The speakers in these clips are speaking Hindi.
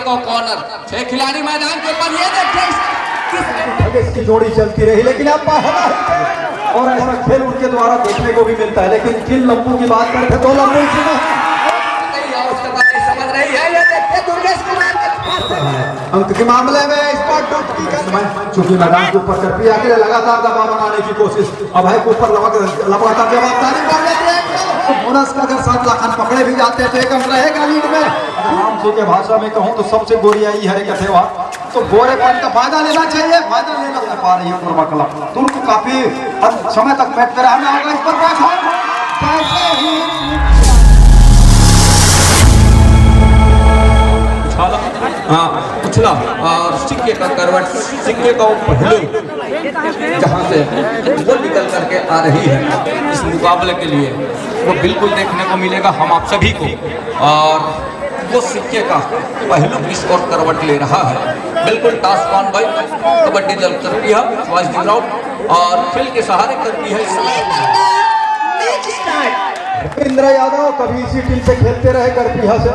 को कॉर्नर, 6 खिलाड़ी मैदान के ऊपर। ये देखिए इसकी जोड़ी चलती रही, लेकिन अब और ऐसा खेल उनके द्वारा देखने को भी मिलता है। लेकिन किन लंबू की बात करते तो लंबू समझ रही है। ये देखिए दुर्गेश कुमार अंक के मामले में इस बार चूंकि मैदान के ऊपर करपिया के लिए लगातार दबाव बनाने की कोशिश, अभय के ऊपर लगातार जवाबदारी कर लेते हैं। बोनस का अगर 7 लाख पकड़े भी जाते तो एक रहेगा लीड में। राम जी के भाषा में कहूँ तो सबसे गोरियाई है कथे वहाँ तो गोरेपन का फायदा लेना चाहिए, फायदा लेना नहीं पा रही है कोरबा क्लब। तुमको काफी समय तक बैठ कर रहना होगा इस पर। उछला और सिक्के का करवट, सिक्के का पहलू जहाँ से वो निकल करके आ रही है इस मुकाबले के लिए, वो बिल्कुल देखने को मिलेगा हम आप सभी को। और वो सिक्के का पहलू किस और करवट ले रहा है, बिल्कुल टॉस ऑन बाय कबड्डी दल करती है वाइस राउंड और खेल के सहारे करती है। इंद्र यादव कभी इसी टीम से खेलते रहे करपिया से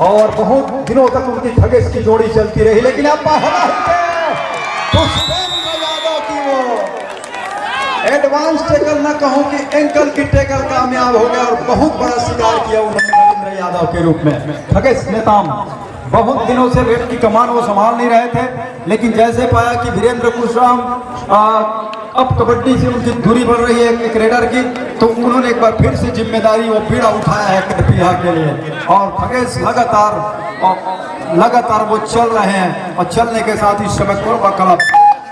और बहुत दिनों तक उनकी खगेश की जोड़ी चलती रही, लेकिन अब यादव की वो एडवांस टेकल न कहूं कि एंकल की टेकल कामयाब हो गया और बहुत बड़ा शिकार किया उन्होंने इंद्र यादव के रूप में। खगेश नेताम बहुत दिनों से वेट की कमान वो संभाल नहीं रहे थे, लेकिन जैसे पाया कि वीरेंद्र कुशराम अब कबड्डी से उनकी दूरी बढ़ रही है एक रेडर की, तो उन्होंने एक बार फिर से जिम्मेदारी वो पीड़ा उठाया है करपिया के लिए। और खगेश लगातार वो चल रहे हैं और चलने के साथ इस समय कोरबा क्लब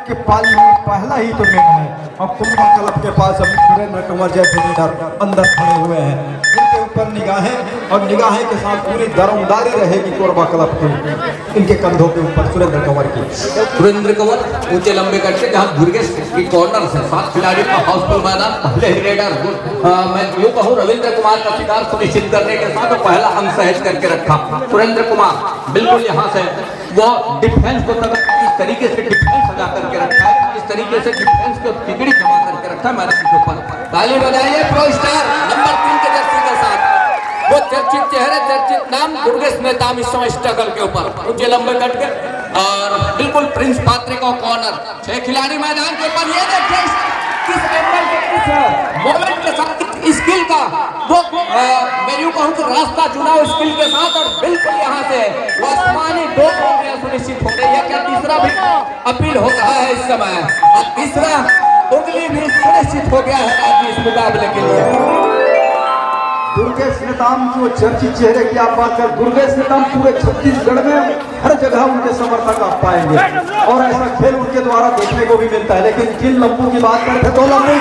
के पाली में पहला ही तो मैच है और कोरबा क्लब के पास अभी वीरेंद्र कुमार जैसे लीडर अंदर खड़े हुए हैं, इनके ऊपर निगाहें और निगाहें के साथ पूरी दरमदारी रहेगी कोरबा क्लब की इनके कंधों के ऊपर सुरेंद्र कंवर की। सुरेंद्र कंवर ऊंचे लंबे कट से जहां दुर्गेश की कॉर्नर से 7 खिलाड़ी का हाउसफुल मैदान, पहले ही रेडर मैं यूं कहूं रविंद्र कुमार का शिकार सुनिश्चित करने के साथ पहला अंक सहज करके रखा सुरेंद्र कुमार। बिल्कुल यहाँ से वो डिफेंस को इस तरीके से डिफेंस सजा करके रखा है, इस तरीके से डिफेंस को तिकड़ी जमा करके रखा है मैदान के ऊपर। ताली बजाइए प्रो स्टार नंबर 3 के जर्सी के साथ, वो चर्चित चेहरे चर्चित नाम दुर्गेश नेताम इस समय स्ट्रगल के ऊपर ऊंचे लंबे कट के और बिल्कुल प्रिंस पात्रे का कॉर्नर, 6 खिलाड़ी मैदान के ऊपर। ये देखिए किस एंगल के किस मोमेंट के साथ स्किल का वो मैं यूं कहूं कि रास्ता चुना स्किल के साथ और बिल्कुल यहाँ से वो आसमानी दो सुनिश्चित हो गई है। क्या तीसरा भी अपील हो रहा है इस समय और तीसरा उंगली भी सुनिश्चित हो गया है आज इस मुकाबले के लिए। दुर्गेश नेताम की वो चर्चित चेहरे की आप बात कर, दुर्गेश नेताम पूरे छत्तीसगढ़ में हर जगह उनके समर्थक आप पाएंगे और ऐसा खेल उनके द्वारा देखने को भी मिलता है। लेकिन किन लंबू की बात करते तो लंबू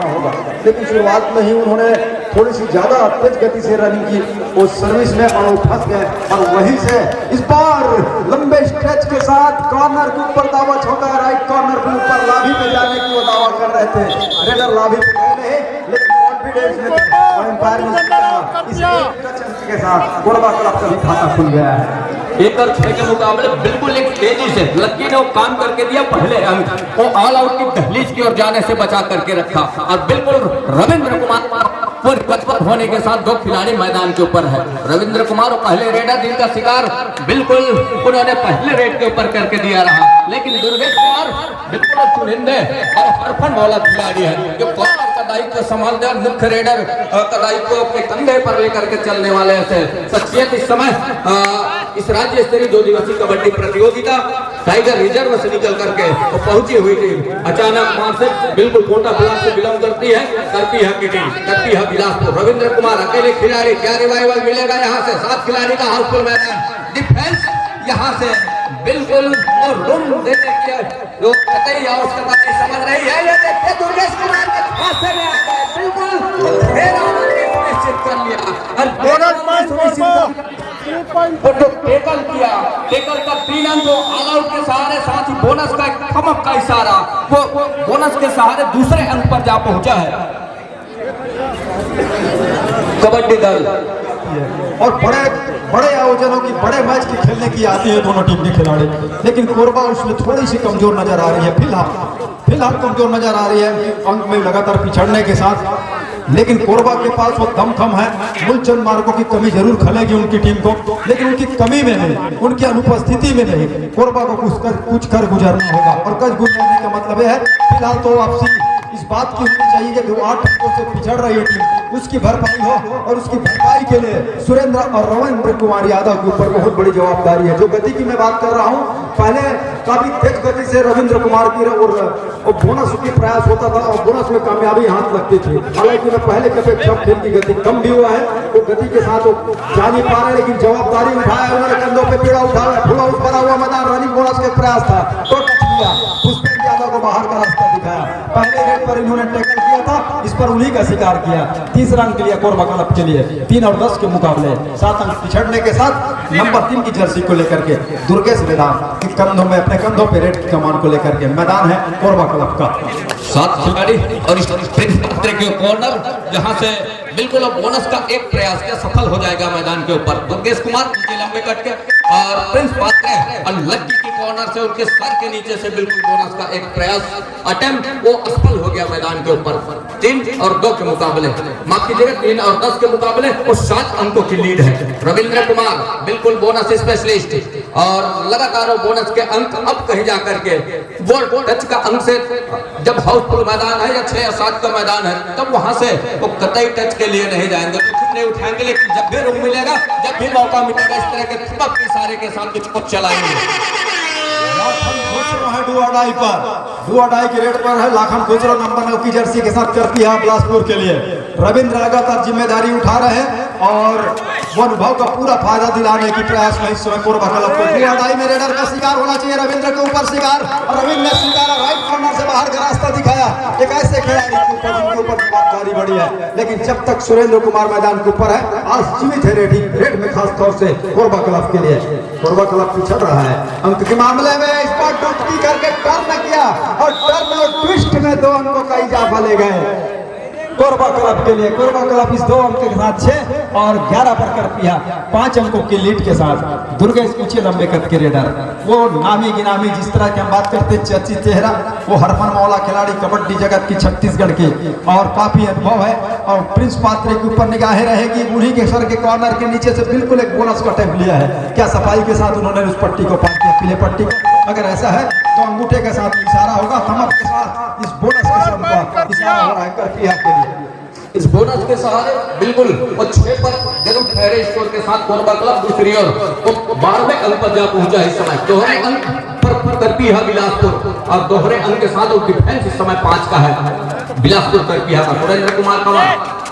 होगा, लेकिन शुरुआत में ही उन्होंने थोड़ी सी ज्यादा तेज गति से रनिंग की, वो सर्विस में और फंस गए और वहीं से इस बार लंबे स्ट्रेच के साथ कॉर्नर के ऊपर दावा छोड़ा, राइट कॉर्नर के ऊपर लाभी पे जाने की वो दावा कर रहे थे। रेडर लाभी पे गए नहीं, लेकिन कॉन्फिडेंस में के साथ कोरबा क्लब का भी खाता खुल गया है। 1 और 6 के मुकाबले बिल्कुल एक तेजी से लक्की ने वो काम करके दिया, पहले अंक वो ऑल आउट की दहलीज की ओर जाने से बचा करके रखा और बिल्कुल रविंद्र कुमार होने के साथ 2 खिलाड़ी मैदान के ऊपर है। रविंद्र कुमार पहले रेडर जिनका शिकार बिल्कुल उन्होंने पहले रेड के ऊपर करके दिया रहा, लेकिन दुर्गेश कुमार बिल्कुल चुनिंदे और हरफन वाला खिलाड़ी है जो कॉर्नर का दायित्व संभालते हैं, मुख्य रेडर का दायित्व अपने कंधे पर लेकर के चलने वाले ऐसे शख्सियत इस समय इस राज्य स्तरीय 2 दिवसीय कबड्डी प्रतियोगिता टाइगर रिजर्व से निकल करके वो पहुंची हुई टीम अचानक वहां से बिल्कुल कोटा ब्लॉक से बिलोंग करती है करपिया की टीम, करपिया बिलासपुर। रविंद्र कुमार अकेले खिलाड़ी, क्या रिवाइवल मिलेगा यहाँ से? 7 खिलाड़ी का हाउसफुल मैदान, डिफेंस यहाँ से बिल्कुल और रूम देने की जो कतई आवश्यकता समझ रही है। ये देखिए दुर्गेश कुमार के खासे में आ गए, बिल्कुल निश्चित कर लिया और जो टेकल किया, टेकल का 3 अंक ऑल आउट के सहारे, साथ ही बोनस का एक थमक का इशारा, वो बोनस के सहारे दूसरे अंक पर जा पहुंचा है कबड्डी दल। और बड़े आयोजनों की, बड़े मैच की खेलने की आती है दोनों टीम के खिलाड़ी, लेकिन कोरबा उसमें थोड़ी सी कमजोर नजर आ रही है फिलहाल कमजोर नजर आ रही है अंक में लगातार पिछड़ने के साथ। लेकिन कोरबा के पास वो दमखम है। मूलचंद मार्गों की कमी जरूर खलेगी उनकी टीम को, लेकिन उनकी कमी में नहीं, उनकी अनुपस्थिति में नहीं, कोरबा को कुछ कर गुजरना होगा। और कच गुजरने का मतलब है फिलहाल तो आपसी इस बात की होनी चाहिए कि जो 8 अंकों से पिछड़ रही है टीम, उसकी भरपाई हो, और उसकी भरपाई के लिए सुरेंद्र और रविंद्र कुमार यादव के ऊपर बहुत बड़ी जवाबदारी है। जो गति की मैं बात कर रहा हूँ, पहले काफी तेज गति से रविंद्र कुमार की और बोनस की प्रयास होता था और बोनस में कामयाबी हाथ लगती थी। हालांकि मैं पहले के अपेक्षा खेल की गति कम भी हुआ है, वो गति के साथ वो जा नहीं पा रहे, लेकिन जवाबदारी उठाया उन्होंने, कंधों पे पीड़ा उठाया, फुला भरा हुआ मैदान, रनिंग बोनस का प्रयास था तो टच किया, पुष्पेंद्र यादव को बाहर का रास्ता दिखाया। पहले रेड पर इन्होंने टैकल किया था, इस पर उन्हीं का शिकार किया। तीसरा अंक लिया कोरबा क्लब के लिए 3 और 10 के मुकाबले 7 अंक पिछड़ने के साथ नंबर 3 की जर्सी को लेकर के दुर्गेश मैदान के कंधों में, अपने कंधों पे रेड की कमान को लेकर के मैदान है कोरबा क्लब का। 7 खिलाड़ी और इस के कॉर्नर जहां से बिल्कुल बोनस का एक प्रयास के सफल हो जाएगा मैदान के ऊपर। दुर्गेश कुमार उनके लंबे कट के और प्रिंस पात्रे और लक्की की कॉर्नर से उनके सर के नीचे से बिल्कुल बोनस का एक प्रयास अटेम्प्ट वो असफल हो गया मैदान के ऊपर। 3 और 2 के मुकाबले, माफ कीजिएगा 3 और 10 के मुकाबले और 7 अंकों की लीड है। रविंद्र कुमार बिल्कुल बोनस स्पेशलिस्ट और लगातार वो बोनस के अंक अब कहीं जाकर के वो टच का अंक से, जब हाउसफुल मैदान है या 6 या 7 का मैदान है, तब वहां से वो कतई टच के लिए नहीं जाएंगे, नहीं उठाएंगे, लेकिन जब भी रुक मिलेगा, जब भी मौका मिलेगा, इस तरह के सबक इशारे के साथ कुछ चलाएंगे। डू अडाई की रेड पर है लाखन खुसरो नंबर 9 की जर्सी के साथ करती है बिलासपुर के लिए। रविंद्र लगातार जिम्मेदारी उठा रहे हैं और वो अनुभव का पूरा फायदा दिलाने की प्रयास में इस समय कोरबा क्लब को। डू अडाई में रेडर का शिकार होना चाहिए, रविंद्र के ऊपर शिकार, और रविंद्र ने शिकार राइट कॉर्नर से बाहर का रास्ता दिखाया। एक ऐसे खिलाड़ी के ऊपर जिनके ऊपर जवाबदारी बड़ी है, लेकिन जब तक सुरेंद्र कुमार मैदान के ऊपर है, आज जीवित है रेड में, खास तौर से कोरबा क्लब के लिए। कोरबा क्लब पिछड़ रहा है अंक के मामले में, इस पर डुबकी करके टर्न किया और टर्न और ट्विस्ट में 2 अंकों का इजाफा ले गए कोरबा क्लब के लिए। कोरबा क्लब इस 2 अंक के साथ 6 और 11 पर कर पिया 5 अंकों की लीड के साथ। दुर्गेश पीछे लंबे कद के रेडर, वो नामी गिनामी जिस तरह की हम बात करते हैं चर्चित चेहरा, वो हरमन मौला खिलाड़ी कबड्डी जगत की छत्तीसगढ़ की, और काफी अनुभव है। और प्रिंस पात्रे के ऊपर निगाहें रहेगी, उन्हीं के सर के कॉर्नर के नीचे से बिल्कुल एक बोनस का टैप लिया है। क्या सफाई के साथ उन्होंने उस पट्टी को पार किया, पीले पट्टी को। अगर ऐसा है तो अंगूठे के साथ इशारा होगा, थमक के साथ इस बोनस के साथ इशारा हो रहा है करपिया के लिए। इस बोनस के सहारे बिल्कुल वो 6 पर जरूर ठहरे स्कोर के साथ कोरबा क्लब दूसरी ओर वो 12वें अंक पर जा पहुंचा इस समय। दोहरे अंक पर करपीहा बिलासपुर और दोहरे अंक के साथ वो डिफेंस इस समय 5 का है बिलासपुर करपीहा का। सुरेंद्र कुमार का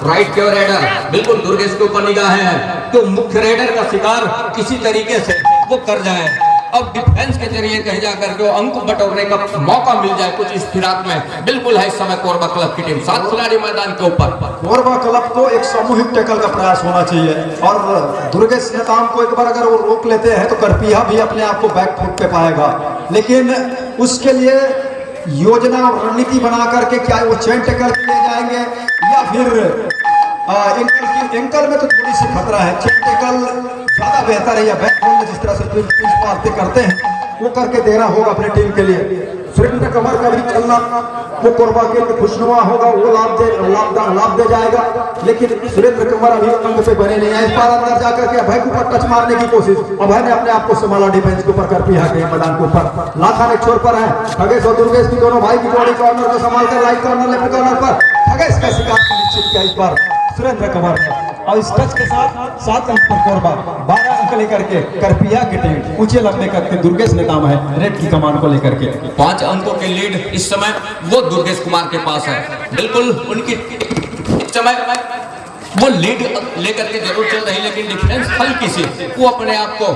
राइट के रेडर बिल्कुल दुर्गेश के ऊपर निगाहें हैं, तो मुख्य रेडर का शिकार किसी तरीके से वो कर जाए, अब डिफेंस के जरिए कहीं जाकर के अंक बटोरने का मौका मिल जाए कुछ इस फिराक में, बिल्कुल है इस समय कोरबा क्लब की टीम। 7 खिलाड़ी मैदान के ऊपर। कोरबा क्लब को एक सामूहिक टैकल का प्रयास होना चाहिए, और दुर्गेश नेताम को एक बार अगर वो रोक लेते हैं तो करपिया भी अपने आप को बैक फुट पे पाएगा, लेकिन उसके लिए योजना और रणनीति बना करके क्या वो चेन टैकल किए जाएंगे या फिर एंकल में तो थोड़ी सी खतरा है, चेन टैकल ज्यादा बेहतर है, या बैक में जिस तरह से प्रिंस पात्रे करते हैं वो करके देना होगा अपने टीम के लिए। सुरेंद्र कमर का भी चलना वो कोरबा के लिए खुशनुमा होगा, वो लाभ दे जाएगा, लेकिन सुरेंद्र कमर अभी अंक पे बने नहीं है। इस बार अंदर जाकर के अभय के ऊपर टच मारने की कोशिश, अभय ने अपने आप को संभाला डिफेंस के ऊपर करपिया के मैदान के ऊपर। लाखा एक छोर पर है, खगेश और दुर्गेश की दोनों भाई की जोड़ी कॉर्नर को संभाल कर राइट कॉर्नर लेफ्ट कॉर्नर पर खगेश का शिकार सुनिश्चित किया इस बार सुरेंद्र कमर ने, और इस टच के साथ 7 अंक पर कोरबा 12 अंक लेकर के करपिया की टीम ऊंचे लंबे करके दुर्गेश ने नाम है रेड की कमान को लेकर के 5 अंकों की लीड इस समय वो दुर्गेश कुमार के पास है। बिल्कुल उनकी इस समय वो लीड लेकर के जरूर चल रही, लेकिन डिफेंस हल्की सी वो अपने आप को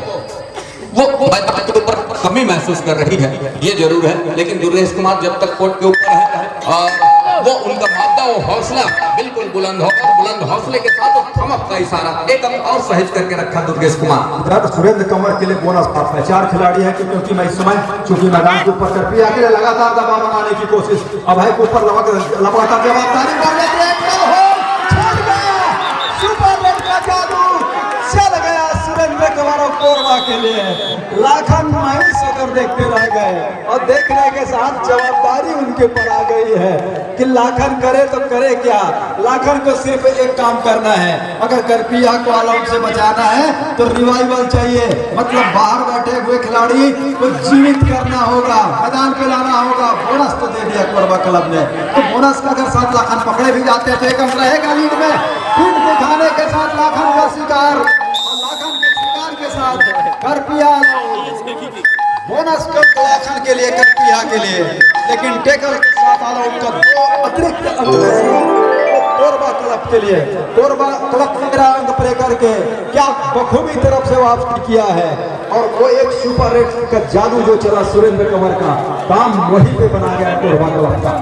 वो ऊपर कमी महसूस कर रही है, ये जरूर है। लेकिन दुर्गेश कुमार जब तक कोर्ट के ऊपर है और वो उनका मादा वो हौसला बिल्कुल बुलंद होगा, बुलंद हौसले के साथ वो थमक का इशारा एक अंक और सहेज करके रखा दुर्गेश कुमार। सुरेंद्र कंवर के लिए बोनस पास है, 4 खिलाड़ी हैं, क्योंकि मैं इस समय चूंकि मैदान के ऊपर करपिया के लिए लगातार दबाव बनाने की कोशिश, अभय के ऊपर लगातार जवाबदारी सुपर रेड का जादू चल गया सुरेंद्र कंवर और कोरबा के लिए। लाखन महिष कर देखते रह गए और देखने के साथ जवाबदारी उनके ऊपर आ गई है कि लाखन करे तो करे क्या। लाखन को सिर्फ एक काम करना है, अगर करपिया को ऑल आउट से बचाना है तो रिवाइवल चाहिए, मतलब बाहर बैठे हुए खिलाड़ी को जीवित करना होगा, मैदान पे लाना होगा। बोनस तो दे दिया कोरबा क्लब ने, तो बोनस का अगर 7 लाखन पकड़े भी जाते तो एक अंक रहेगा लीड में। पीठ दिखाने के साथ लाखन का शिकार और लाखन के शिकार के साथ करपिया बोनस कर लाखन के लिए, करपिया के लिए, लेकिन टेकल के साथ आला उनका 2 अतिरिक्त अंक कोरबा क्लब के लिए। कोरबा क्लब मेरा अंक प्ले करके क्या बखूबी तरफ से वापसी किया है, और वो एक सुपर रेट का जादू जो चला सुरेंद्र कंवर का काम वहीं पे बना गया कोरबा क्लब का।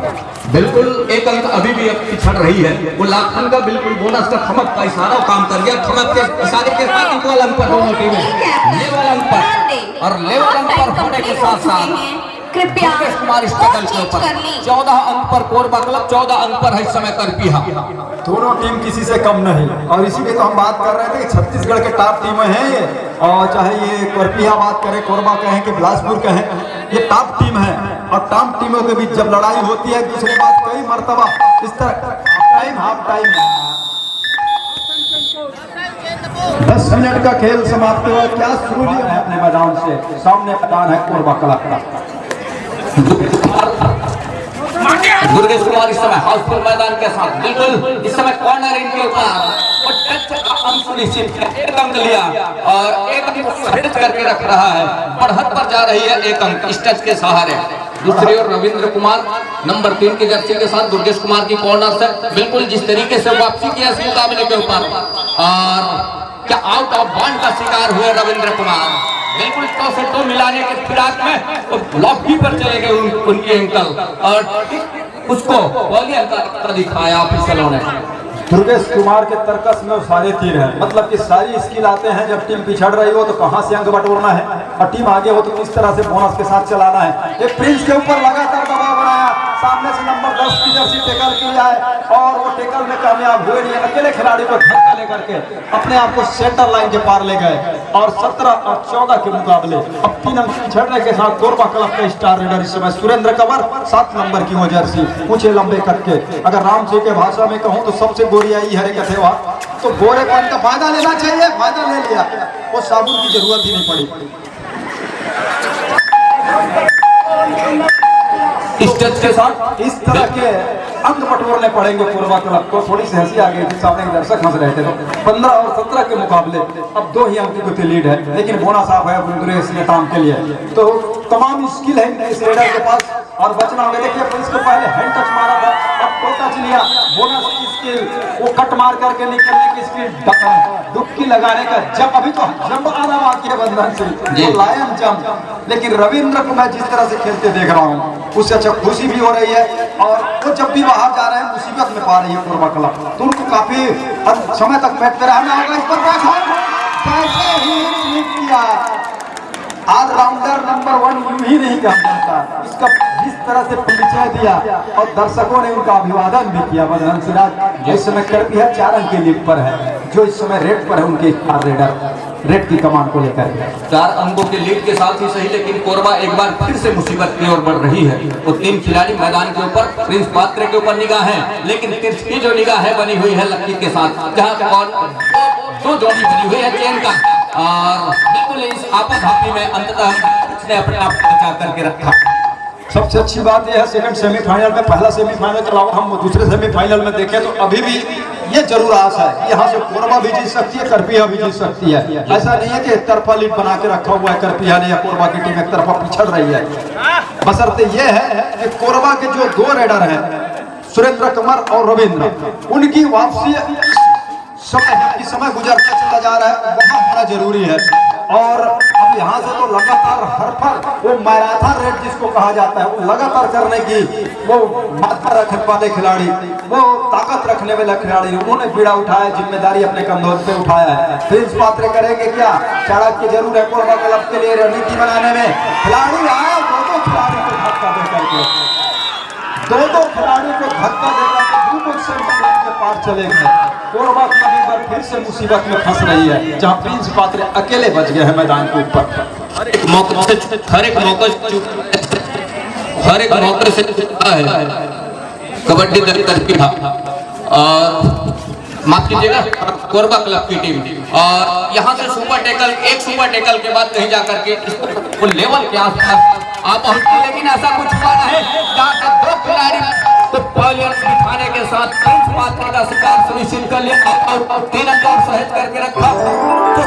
बिल्कुल एक अंक अभी भी पिछड़ रही है। वो लाखन का बिल्कुल बोनस का खमक का इशारा काम कर गया। खमक के इशारे के साथ इक्वल अंक पर दोनों टीमें लेवल अंक पर, और लेवल अंक पर होने के साथ साथ कृपया मुकेश कुमार स्ट्रगल के ऊपर 14 अंक पर कोरबा क्लब, 14 अंक पर है इस समय करपिया। दोनों टीम किसी से कम नहीं, और इसी की तो हम बात कर रहे थे कि छत्तीसगढ़ के टॉप टीमें हैं ये, और चाहे ये करपिया बात करें, कोरबा कहें कि बिलासपुर कहें, ये टॉप टीम है। और टॉप टीमों के बीच जब लड़ाई होती है दूसरे बात कई मर्तबा इस तरह हाफ टाइम 10 मिनट का खेल समाप्त हुआ। क्या शुरू है अपने मैदान से, सामने मैदान है कोरबा क्लब का। दुर्गेश कुमार इस समय हाउसफुल मैदान के साथ बिल्कुल इस समय कॉर्नर इनके ऊपर और टच का अंक सुनिश्चित है। एक अंक लिया और एक अंक को करके रख रहा है, बढ़त पर जा रही है एक अंक इस टच के सहारे। दूसरी ओर रविंद्र कुमार नंबर 3 की जर्सी के साथ दुर्गेश कुमार की कॉर्नर से बिल्कुल जिस तरीके से वापसी किया इस मुकाबले के ऊपर, और क्या आउट ऑफ बाउंड का शिकार हुए रविंद्र कुमार। बिल्कुल 2 से 2 मिलाने के फिराक में वो ब्लॉक की पर चले गए उनके अंकल, और उसको बॉलियर का दिखाया ऑफिसरों ने। दुर्गेश कुमार के तर्कस में सारे तीर हैं, मतलब कि सारी स्किल आते हैं। जब टीम पिछड़ रही हो तो कहां से अंक बटोरना है, और टीम आगे हो तो किस तरह से बोनस के साथ चलाना है। एक प्रिंस के ऊपर लगातार दबाव बनाया, सामने से नंबर 10 की जर्सी टेकल की जाए, और वो टेकल में कामयाब हुए नहीं। अकेले खिलाड़ी को धक्का लेकर के अपने आप को सेंटर लाइन के पार ले गए, और 17 और 14 के मुकाबले अब 3 अंक पिछड़ने के साथ कोरबा क्लब के स्टार रेडर इस समय सुरेंद्र कंवर 7 नंबर की वो जर्सी, ऊंचे लंबे कट के, अगर राम जी के भाषा में कहूं तो सबसे गोरियाई हरे कथे हुआ, तो गोरेपन का फायदा लेना चाहिए, फायदा ले लिया, वो साबुन की जरूरत ही नहीं पड़ी। इस टच के साथ इस तरह के अंक बटोरने पड़ेंगे कोरबा क्लब को। थोड़ी सी हंसी आ गई थी, सामने के दर्शक हंस रहे थे। तो 15 और 17 के मुकाबले अब 2 ही अंक की लीड है, लेकिन बोनस आप है दुर्गेश नेताम के लिए। तो तमाम स्किल है इस रेडर के पास, और बचना होगा। देखिए इसको पहले हैंड टच मारा था, अब तो टच लिया, बोनस की स्किल, वो कट मार करके निकलने की स्किल, डुबकी लगाने का जब अभी तो जंप आना बाकी है बंधन से, लायन जंप। लेकिन रविंद्र को मैं जिस तरह से खेलते देख रहा हूँ उससे अच्छा खुशी भी हो रही है, और वो जब भी बाहर जा रहे हैं मुसीबत में पा रही है कोरबा क्लब, तो उनको काफी समय तक बैठ कर रहना होगा। इस पर कैसे ही किया, ऑलराउंडर नंबर 1 यूं ही नहीं कहा जाता, इसका जिस तरह से परिचय दिया, और दर्शकों ने उनका अभिवादन भी किया। बंधन सिराज इस समय करपिया 4 अंक के लीड पर है, जो इस समय रेड पर है उनके स्टार रेडर रेड की कमान को लेकर। 4 अंकों के लीड के साथ ही सही, लेकिन कोरबा एक बार फिर से मुसीबत की ओर बढ़ रही है। वो 3 खिलाड़ी मैदान के ऊपर, प्रिंस पात्रे के ऊपर निगाह है, लेकिन तिरछी जो निगाह है बनी हुई है लक्की के साथ, जहां 2 जोड़ी बनी हुई है चेन का, और बिल्कुल इस आपाधापी में अंततः उसने अपने आप को बचा करके रखा। सबसे अच्छी बात यह है सेकंड सेमीफाइनल में, पहला सेमीफाइनल चला हम दूसरे सेमीफाइनल में देखें तो अभी भी ये जरूर आस है कि यहाँ से कोरबा भी जीत सकती है, करपिया भी जीत सकती है। ऐसा नहीं है कि एक तरफा लीड बना के रखा हुआ है करपिया ने, या कोरबा की टीम एक तरफा पिछड़ रही है। बशर्ते ये है कि कोरबा के जो 2 रेडर हैं सुरेंद्र कंवर और रविंद्र, उनकी वापसी समय गुजरता चला जा रहा है, वहाँ होना जरूरी है। और अब यहाँ से तो लगातार हर पर वो मैराथन रेड जिसको कहा जाता है, वो लगातार करने की वो मात्रा रखने वाले खिलाड़ी, वो ताकत रखने वाले खिलाड़ी, उन्होंने पीड़ा उठाया, जिम्मेदारी अपने कंधों पे उठाया है। प्रिंस पात्रे करेंगे क्या, चाणक्य जरूर है कोरबा क्लब के लिए रणनीति बनाने में। खिलाड़ी आए, 2 खिलाड़ी को धक्का दे करके, 2 खिलाड़ी को धक्का देकर के पार चले गए। कोरबा क्लब एक बार फिर से मुसीबत में फंस रही है, जहां प्रिंस पात्रे अकेले बच गए हैं मैदान के ऊपर। हर एक मौके से जीता है कबड्डी तरकीब और माफ कीजिएगा कोरबा क्लब की टीम। और यहाँ से सुपर टैकल के बाद कहीं जाकर के वो लेवल के आसपास आप पहुंचे, लेकिन ऐसा कुछ हुआ नहीं जहाँ के दो खिलाड़ी तो बॉलियर्स बिठाने के साथ पंच मारने का शिकार सुनिश्चित कर लिया और 3 अंक और सहेज करके रखा। तो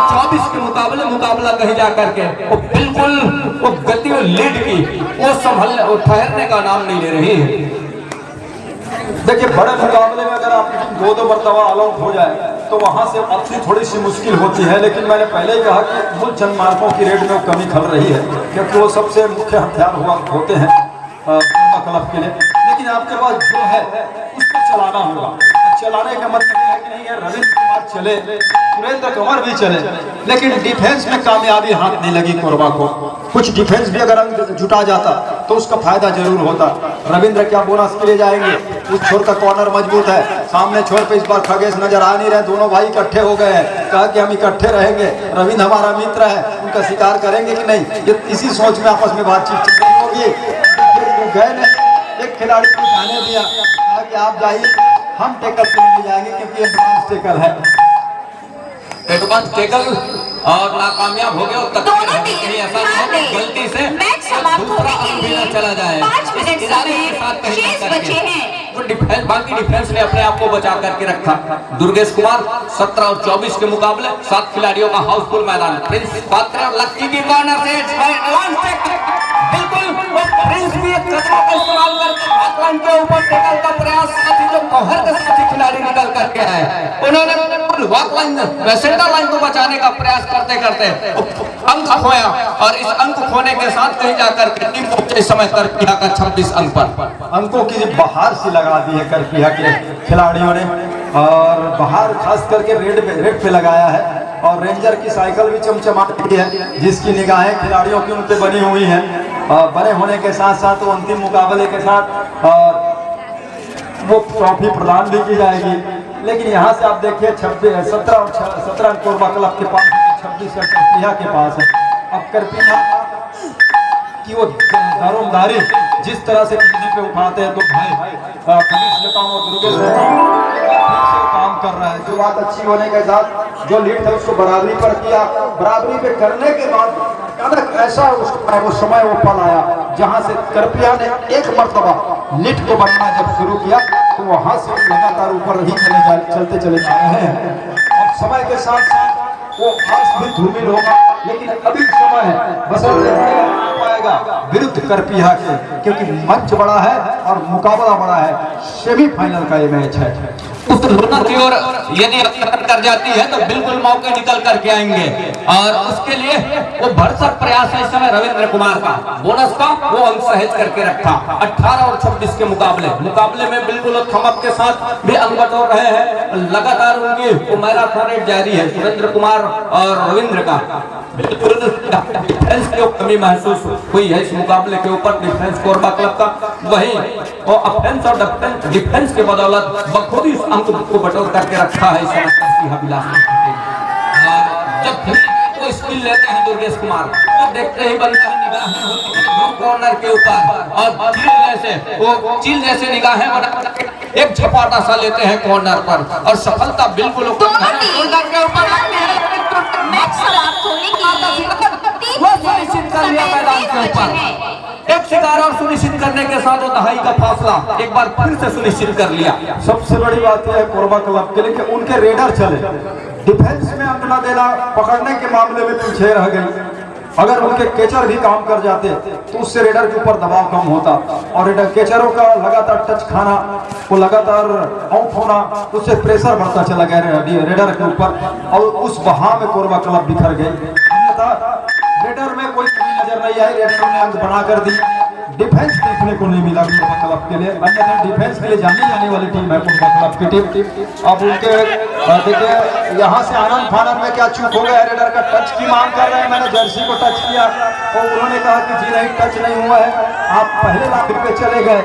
24 के मुकाबला कहीं जाकर के वो बिल्कुल वो गति और लीड की वो संभलने वो ठहरने का नाम नहीं ले रही है। देखिए बड़े मुकाबले में अगर आपकी टीम 2 मरतबा ऑल आउट हो जाए तो वहां से वापसी थोड़ी सी मुश्किल होती है, लेकिन मैंने पहले ही कहा कि मूल चंद मार्कों की रेट में वो कमी खल रही है क्योंकि वो सबसे मुख्य हथियार होते हैं क्लब के लिए। लेकिन आपके पास जो है उसको चलाना होगा। चलाने का मतलब है कि नहीं है रविंद्र कुमार चले, सुरेंद्र कंवर भी चले, लेकिन डिफेंस में कामयाबी हाथ नहीं लगी कोरबा को। कुछ डिफेंस भी अगर अंक जुटा जाता तो उसका फायदा जरूर होता। रविंद्र क्या बोनस के लिए जाएंगे, उस छोर का कॉर्नर मजबूत है, सामने छोर पे इस बार खगेश नजर आ नहीं रहे, दोनों भाई इकट्ठे हो गए हैं, कहा कि हम इकट्ठे रहेंगे, रविंद्र हमारा मित्र है, उनका शिकार करेंगे कि नहीं, ये इसी सोच में आपस में बातचीत चल रही होगी। गए ने एक खिलाड़ी को जाने दिया, कहा कि आप जाइए, हम टैकल के लिए जाएंगे क्योंकि एडवांस टैकल है। एडवांस टैकल और नाकामयाब हो गए और कहीं ऐसा ना हो कि गलती से दूसरा अंक भी ना चला जाए। 5 मिनट के साथ शेष बचे हैं। तो बाकी डिफेंस ने अपने आप को बचा करके रखा। दुर्गेश कुमार 17 और 24 के मुकाबले 7 खिलाड़ियों का हाउसफुल मैदान। प्रिंस पात्र और लक्की की कॉर्नर से बिल्कुल वो प्रिंस भी एक कदमों का इस्तेमाल करके हॉटलाइन के ऊपर टैकल का प्रयास, साथ ही जो कौहर के साथ ही खिलाड़ी निकल करके आए, उन्होंने हॉटलाइन सेंटर लाइन को बचाने का प्रयास करते करते अंक खोया और इस अंक खोने के साथ कहीं जाकर के टीम को इस समय करपिया का 26 अंक पर अंकों की बहार सी लगा दी है करपिया के खिलाड़ियों ने, और बहार खास करके रेड पे लगाया है। और रेंजर की साइकिल भी चमचमाती है जिसकी निगाहें खिलाड़ियों की उन पे बनी हुई हैं। बने होने के साथ साथ वो अंतिम मुकाबले के साथ वो ट्रॉफी प्रदान भी की जाएगी। लेकिन यहाँ से आप देखिए 17 कोरबा क्लब के पास, 26 करपिया के पास है। अब करपिया की वो दारोमदारी जिस तरह से किसी पे उठाते हैं तो भाई नेताओं और दुर्गेश काम कर रहा है। जो बात अच्छी होने के साथ जो लीड था उसको बराबरी पर किया, बराबरी पे करने के बाद ऐसा वो समय वो पल आया जहां से करपिया ने 1 मरतबा लीड को बढ़ना जब शुरू किया तो वहां से लगातार ऊपर ही चलते चले जा रहे हैं। और समय के साथ साथ वो खास भी धूमिल होगा, लेकिन अभी समय है बस पाएगा विरुद्ध करपिया के, क्योंकि मंच बड़ा है और मुकाबला बड़ा है। सेमीफाइनल का ये मैच है। उस दोनों की ओर यदि कर जाती है तो बिल्कुल मौके निकल करके आएंगे और उसके लिए वो भरसक प्रयास है इस समय रविंद्र कुमार का। बोनस का वो अंक सहेज करके रखा 18 और 26 के मुकाबले में बिल्कुल थमक के साथ भी अंक बटोर रहे हैं। लगातार उनकी वो मैराथन रेट जारी है सुरेंद्र कुमार और रविंद्र का। बिल्कुल डिफेंस की कमी महसूस हुई है इस मुकाबले के ऊपर डिफेंस कोरबा क्लब का। वहीं वो ऑफेंस और डिफेंस के बदौलत बखूबी इस अंक को बटोर करके रखा है इस जब वो स्किल लेते हैं दुर्गेश कुमार तो देखते ही बनता है निगाहें होती हैं कॉर्नर के ऊपर और वो चील जैसे निगाहें बना एक झपाटा सा लेते हैं कॉर्नर पर और सफलता बिल्कुल कॉर्नर के ऊपर सुनिश्चित कर लिया मैदान के ऊपर। एक शिकार और सुनिश्चित करने के साथ वो दहाई का फासला एक बार फिर से सुनिश्चित कर लिया। सबसे बड़ी बात यह है कोरबा क्लब के लिए कि उनके रेडर चले, डिफेंस में अंक न देना, पकड़ने के मामले में पीछे रह गई। अगर उनके कैचर भी काम कर जाते तो उससे रेडर के ऊपर दबाव कम होता और रेडर कैचरों का लगातार टच खाना, वो लगातार आउट होना, उससे प्रेशर बढ़ता चला गया रेडर के ऊपर और उस बहाव में कोरबा क्लब बिखर गई। रेडर में कोई कमी नजर नहीं आई, रेडर ने अंक बना कर दी। डिफेंस देखने को नहीं मिला कोरबा क्लब के लिए, अन्यथा डिफेंस के लिए जानी जाने वाली टीम है कोरबा क्लब की टीम। अब उनके देखिए यहाँ से आनंद फानंद में क्या चूक हो गया, रेडर का टच की मांग कर रहे हैं। मैंने जर्सी को टच किया और उन्होंने कहा कि जी नहीं टच नहीं हुआ है, आप पहले लाइन पे चले गए।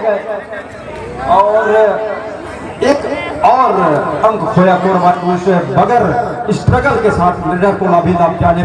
और एक और अंक खोया कोरबा उसे बगैर स्ट्रगल के साथ लीडर को अभिलाभ जाने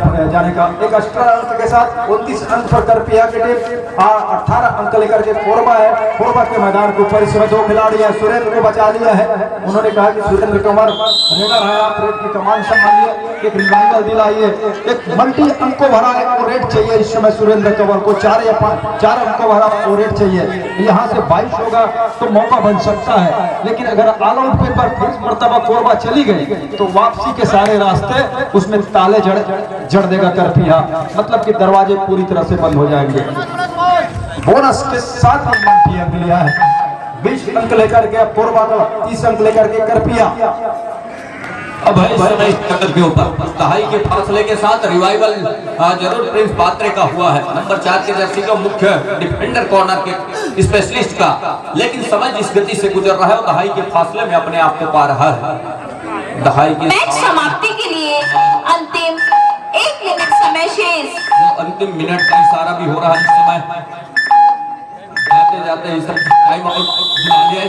का एक स्ट्रगल के साथ 29 अंक पर करपिया की टीम 18 अंक लेकर के कोरबा है। कोरबा के मैदान के ऊपर इसमें 2 खिलाड़ी है। सुरेंद्र को बचा लिया है। उन्होंने कहा कि सुरेंद्र कुमार रेडर है, आप रेड की कमान संभालिए, एक रिवाइवल दिलाइए, एक मल्टी अंकों भरा एक रेड चाहिए इस समय सुरेंद्र कंवर को। 4 या 5 अंकों भरा वो रेड चाहिए। यहाँ से 22 होगा तो मौका बन सकता है, लेकिन अगर ऑल आउट पे पर फिर मर्तबा कोरबा चली गई तो वापसी के सारे रास्ते उसमें ताले जड़ देगा करपिया, मतलब कि दरवाजे पूरी तरह से बंद हो जाएंगे। बोनस के साथ मल्टी अंक लिया है, 20 अंक लेकर के कोरबा का 30 अंक लेकर के करपिया। अब है इस समय टक्कर के ऊपर दहाई के फासले के साथ रिवाइवल जरूर प्रिंस पात्रे का हुआ है, नंबर 4 के जर्सी का मुख्य डिफेंडर कॉर्नर के स्पेशलिस्ट का, लेकिन समय जिस गति से गुजर रहा है वो दहाई के फासले में अपने आप को पा रहा है। दहाई की मैच समाप्ति के लिए अंतिम 1 मिनट समय शेष। अंतिम मिनट का इशारा भी हो रहा है इस समय। जाते इस टाइम आउट बुला लिया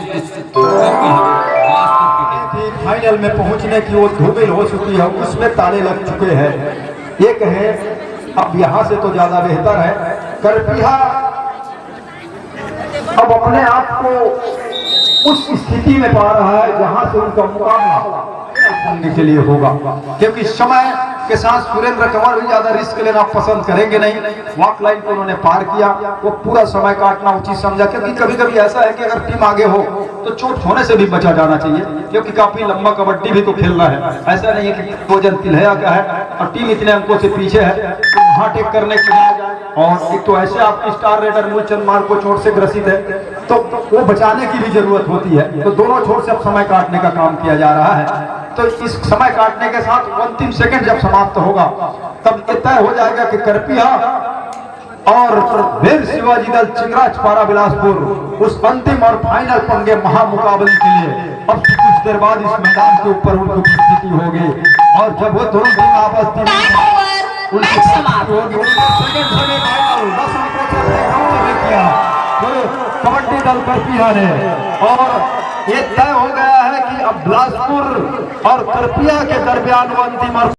फाइनल में पहुंचने की वो धूमिल हो चुकी है, उसमें ताले लग चुके हैं। ये कहे अब यहां से तो ज्यादा बेहतर है करपिया अब अपने आप को उस स्थिति में पा रहा है जहां से उनका मुकाबला करने के लिए होगा, क्योंकि समय के साथ सुरेंद्र कंवर भी ज्यादा रिस्क लेना पसंद करेंगे नहीं। वॉक लाइन को उन्होंने पार किया, वो पूरा समय काटना उचित समझा, क्योंकि कभी कभी ऐसा है कि अगर टीम आगे हो तो चोट होने से भी बचा जाना चाहिए, क्योंकि काफी लंबा कबड्डी भी तो खेलना है। ऐसा नहीं है कि भोजन तिलहया का है और टीम इतने अंकों से पीछे है तो वहां टेक करने के लिए, और एक तो ऐसे आपकी स्टार रेडर मूलचंद मार को चोट से ग्रसित है तो वो बचाने की भी जरूरत होती है। तो दोनों छोर से अब समय काटने का काम किया जा रहा है। तो इस समय काटने के साथ अंतिम सेकंड जब समाप्त होगा तब ये तय हो जाएगा कि करपिया और वीर शिवाजी दल चिंगराजपारा बिलासपुर उस अंतिम और फाइनल पंगे महामुकाबले के लिए अब कुछ देर बाद इस मैदान के ऊपर उनकी उपस्थिति होगी, और जब वो दोनों टीम आपस में कबड्डी दल करपिया ने, और ये तय हो गया है कि अब बिलासपुर और करपिया के दरमियान अंतिम और